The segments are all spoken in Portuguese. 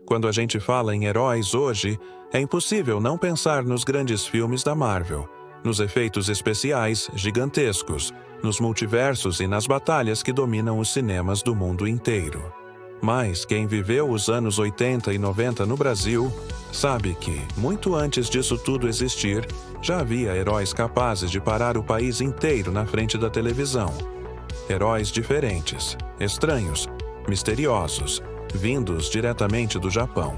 Quando a gente fala em heróis hoje, é impossível não pensar nos grandes filmes da Marvel, nos efeitos especiais gigantescos, nos multiversos e nas batalhas que dominam os cinemas do mundo inteiro. Mas quem viveu os anos 80 e 90 no Brasil sabe que, muito antes disso tudo existir, já havia heróis capazes de parar o país inteiro na frente da televisão. Heróis diferentes, estranhos, misteriosos, vindos diretamente do Japão.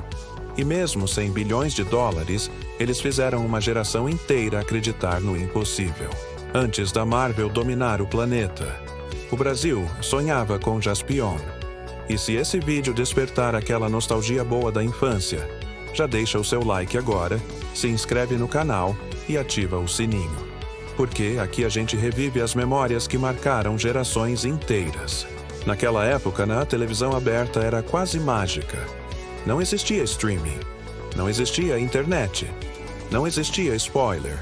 E mesmo sem bilhões de dólares, eles fizeram uma geração inteira acreditar no impossível. Antes da Marvel dominar o planeta, o Brasil sonhava com Jaspion. E se esse vídeo despertar aquela nostalgia boa da infância, já deixa o seu like agora, se inscreve no canal e ativa o sininho. Porque aqui a gente revive as memórias que marcaram gerações inteiras. Naquela época, a televisão aberta era quase mágica. Não existia streaming, não existia internet, não existia spoiler.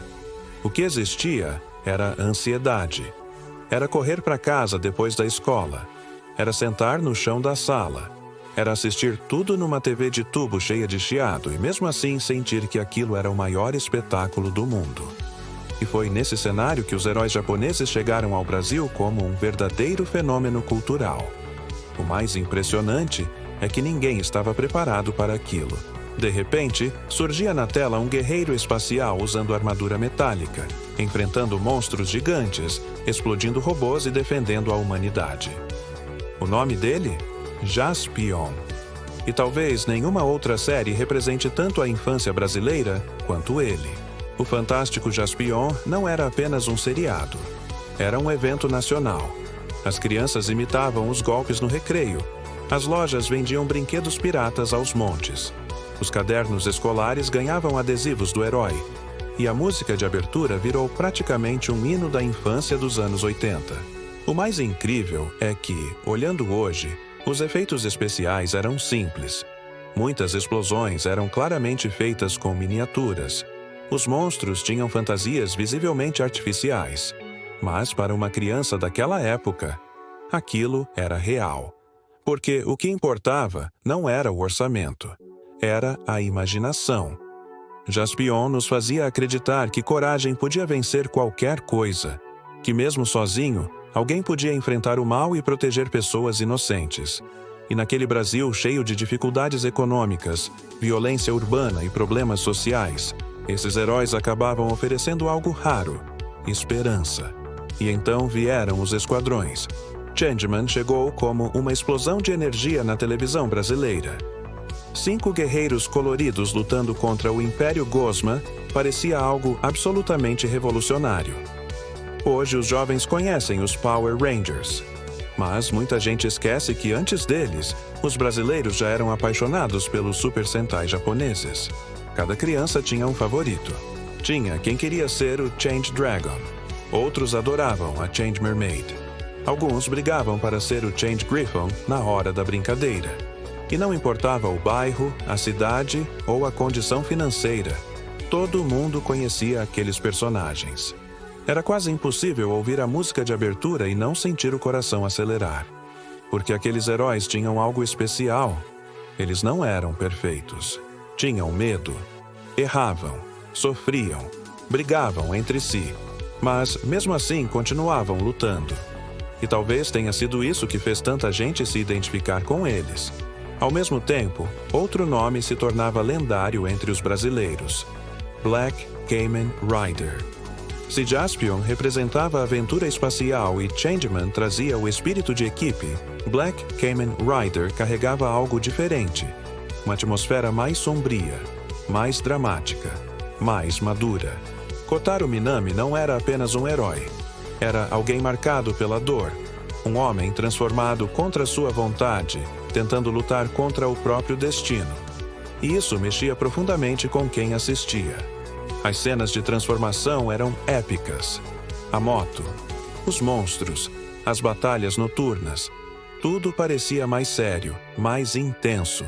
O que existia era ansiedade. Era correr para casa depois da escola. Era sentar no chão da sala. Era assistir tudo numa TV de tubo cheia de chiado e mesmo assim sentir que aquilo era o maior espetáculo do mundo. E foi nesse cenário que os heróis japoneses chegaram ao Brasil como um verdadeiro fenômeno cultural. O mais impressionante é que ninguém estava preparado para aquilo. De repente, surgia na tela um guerreiro espacial usando armadura metálica, enfrentando monstros gigantes, explodindo robôs e defendendo a humanidade. O nome dele? Jaspion. E talvez nenhuma outra série represente tanto a infância brasileira quanto ele. O Fantástico Jaspion não era apenas um seriado. Era um evento nacional. As crianças imitavam os golpes no recreio. As lojas vendiam brinquedos piratas aos montes. Os cadernos escolares ganhavam adesivos do herói. E a música de abertura virou praticamente um hino da infância dos anos 80. O mais incrível é que, olhando hoje, os efeitos especiais eram simples. Muitas explosões eram claramente feitas com miniaturas. Os monstros tinham fantasias visivelmente artificiais. Mas para uma criança daquela época, aquilo era real. Porque o que importava não era o orçamento, era a imaginação. Jaspion nos fazia acreditar que coragem podia vencer qualquer coisa, que mesmo sozinho, alguém podia enfrentar o mal e proteger pessoas inocentes. E naquele Brasil cheio de dificuldades econômicas, violência urbana e problemas sociais, esses heróis acabavam oferecendo algo raro: esperança. E então vieram os esquadrões. Changeman chegou como uma explosão de energia na televisão brasileira. 5 guerreiros coloridos lutando contra o Império Gosma parecia algo absolutamente revolucionário. Hoje os jovens conhecem os Power Rangers. Mas muita gente esquece que antes deles, os brasileiros já eram apaixonados pelos Super Sentai japoneses. Cada criança tinha um favorito. Tinha quem queria ser o Change Dragon. Outros adoravam a Change Mermaid. Alguns brigavam para ser o Change Griffon na hora da brincadeira. E não importava o bairro, a cidade ou a condição financeira. Todo mundo conhecia aqueles personagens. Era quase impossível ouvir a música de abertura e não sentir o coração acelerar. Porque aqueles heróis tinham algo especial. Eles não eram perfeitos. Tinham medo. Erravam. Sofriam. Brigavam entre si. Mas, mesmo assim, continuavam lutando. E talvez tenha sido isso que fez tanta gente se identificar com eles. Ao mesmo tempo, outro nome se tornava lendário entre os brasileiros: Black Kamen Rider. Se Jaspion representava a aventura espacial e Changeman trazia o espírito de equipe, Black Kamen Rider carregava algo diferente. Uma atmosfera mais sombria, mais dramática, mais madura. Kotaro Minami não era apenas um herói. Era alguém marcado pela dor. Um homem transformado contra sua vontade, tentando lutar contra o próprio destino. E isso mexia profundamente com quem assistia. As cenas de transformação eram épicas. A moto, os monstros, as batalhas noturnas. Tudo parecia mais sério, mais intenso.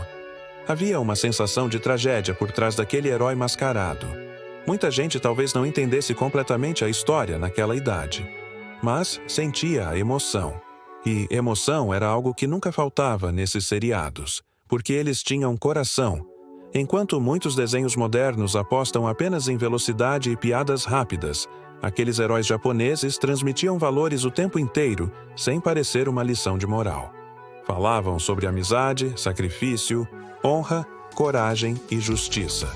Havia uma sensação de tragédia por trás daquele herói mascarado. Muita gente talvez não entendesse completamente a história naquela idade, mas sentia a emoção. E emoção era algo que nunca faltava nesses seriados, porque eles tinham coração. Enquanto muitos desenhos modernos apostam apenas em velocidade e piadas rápidas, aqueles heróis japoneses transmitiam valores o tempo inteiro, sem parecer uma lição de moral. Falavam sobre amizade, sacrifício, honra, coragem e justiça.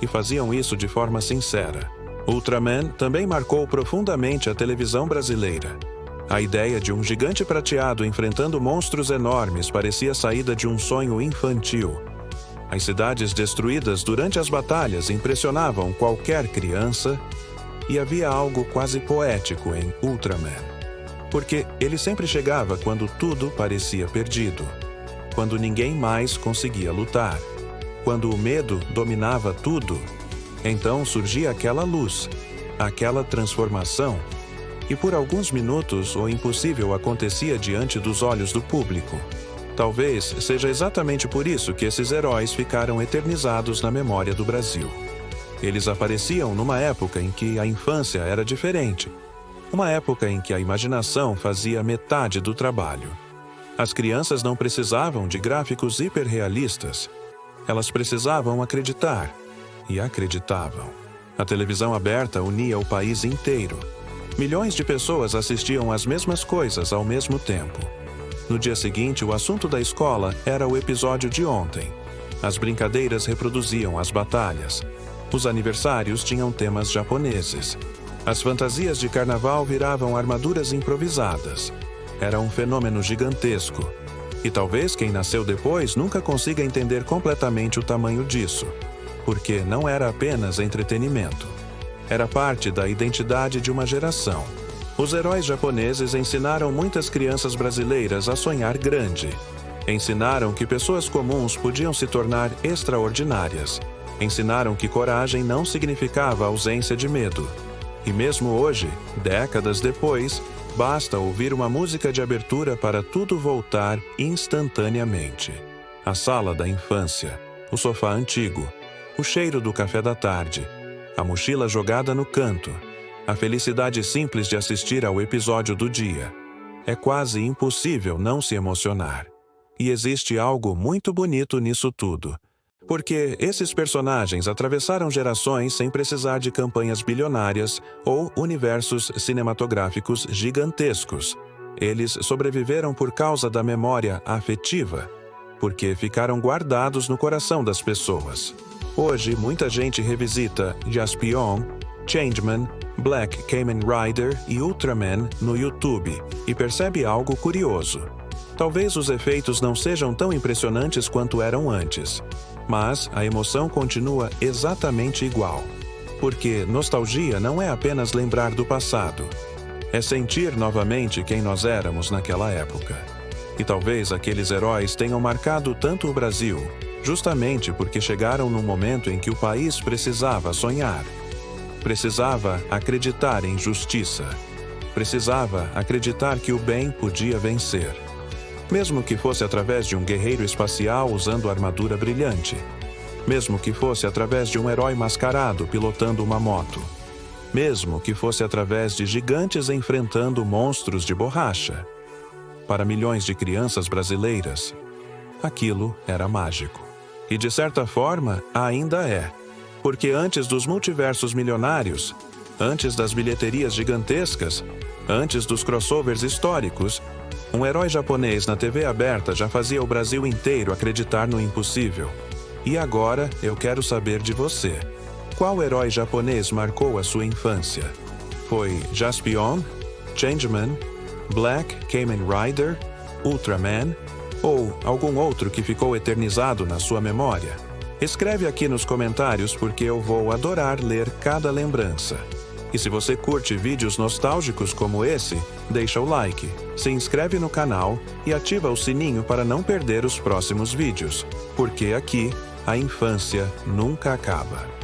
E faziam isso de forma sincera. Ultraman também marcou profundamente a televisão brasileira. A ideia de um gigante prateado enfrentando monstros enormes parecia saída de um sonho infantil. As cidades destruídas durante as batalhas impressionavam qualquer criança, e havia algo quase poético em Ultraman. Porque ele sempre chegava quando tudo parecia perdido, quando ninguém mais conseguia lutar, quando o medo dominava tudo. Então surgia aquela luz, aquela transformação, e por alguns minutos o impossível acontecia diante dos olhos do público. Talvez seja exatamente por isso que esses heróis ficaram eternizados na memória do Brasil. Eles apareciam numa época em que a infância era diferente, uma época em que a imaginação fazia metade do trabalho. As crianças não precisavam de gráficos hiperrealistas. Elas precisavam acreditar, e acreditavam. A televisão aberta unia o país inteiro. Milhões de pessoas assistiam às mesmas coisas ao mesmo tempo. No dia seguinte, o assunto da escola era o episódio de ontem. As brincadeiras reproduziam as batalhas. Os aniversários tinham temas japoneses. As fantasias de carnaval viravam armaduras improvisadas. Era um fenômeno gigantesco. E talvez quem nasceu depois nunca consiga entender completamente o tamanho disso. Porque não era apenas entretenimento. Era parte da identidade de uma geração. Os heróis japoneses ensinaram muitas crianças brasileiras a sonhar grande. Ensinaram que pessoas comuns podiam se tornar extraordinárias. Ensinaram que coragem não significava ausência de medo. E mesmo hoje, décadas depois, basta ouvir uma música de abertura para tudo voltar instantaneamente. A sala da infância, o sofá antigo, o cheiro do café da tarde, a mochila jogada no canto, a felicidade simples de assistir ao episódio do dia. É quase impossível não se emocionar. E existe algo muito bonito nisso tudo. Porque esses personagens atravessaram gerações sem precisar de campanhas bilionárias ou universos cinematográficos gigantescos. Eles sobreviveram por causa da memória afetiva, porque ficaram guardados no coração das pessoas. Hoje, muita gente revisita Jaspion, Changeman, Black Kamen Rider e Ultraman no YouTube e percebe algo curioso. Talvez os efeitos não sejam tão impressionantes quanto eram antes, mas a emoção continua exatamente igual. Porque nostalgia não é apenas lembrar do passado, é sentir novamente quem nós éramos naquela época. E talvez aqueles heróis tenham marcado tanto o Brasil, justamente porque chegaram num momento em que o país precisava sonhar. Precisava acreditar em justiça. Precisava acreditar que o bem podia vencer. Mesmo que fosse através de um guerreiro espacial usando armadura brilhante. Mesmo que fosse através de um herói mascarado pilotando uma moto. Mesmo que fosse através de gigantes enfrentando monstros de borracha. Para milhões de crianças brasileiras, aquilo era mágico. E de certa forma, ainda é. Porque antes dos multiversos milionários, antes das bilheterias gigantescas, antes dos crossovers históricos, um herói japonês na TV aberta já fazia o Brasil inteiro acreditar no impossível. E agora eu quero saber de você. Qual herói japonês marcou a sua infância? Foi Jaspion, Changeman, Black Kamen Rider, Ultraman ou algum outro que ficou eternizado na sua memória? Escreve aqui nos comentários porque eu vou adorar ler cada lembrança. E se você curte vídeos nostálgicos como esse, deixa o like, se inscreve no canal e ativa o sininho para não perder os próximos vídeos, porque aqui a infância nunca acaba.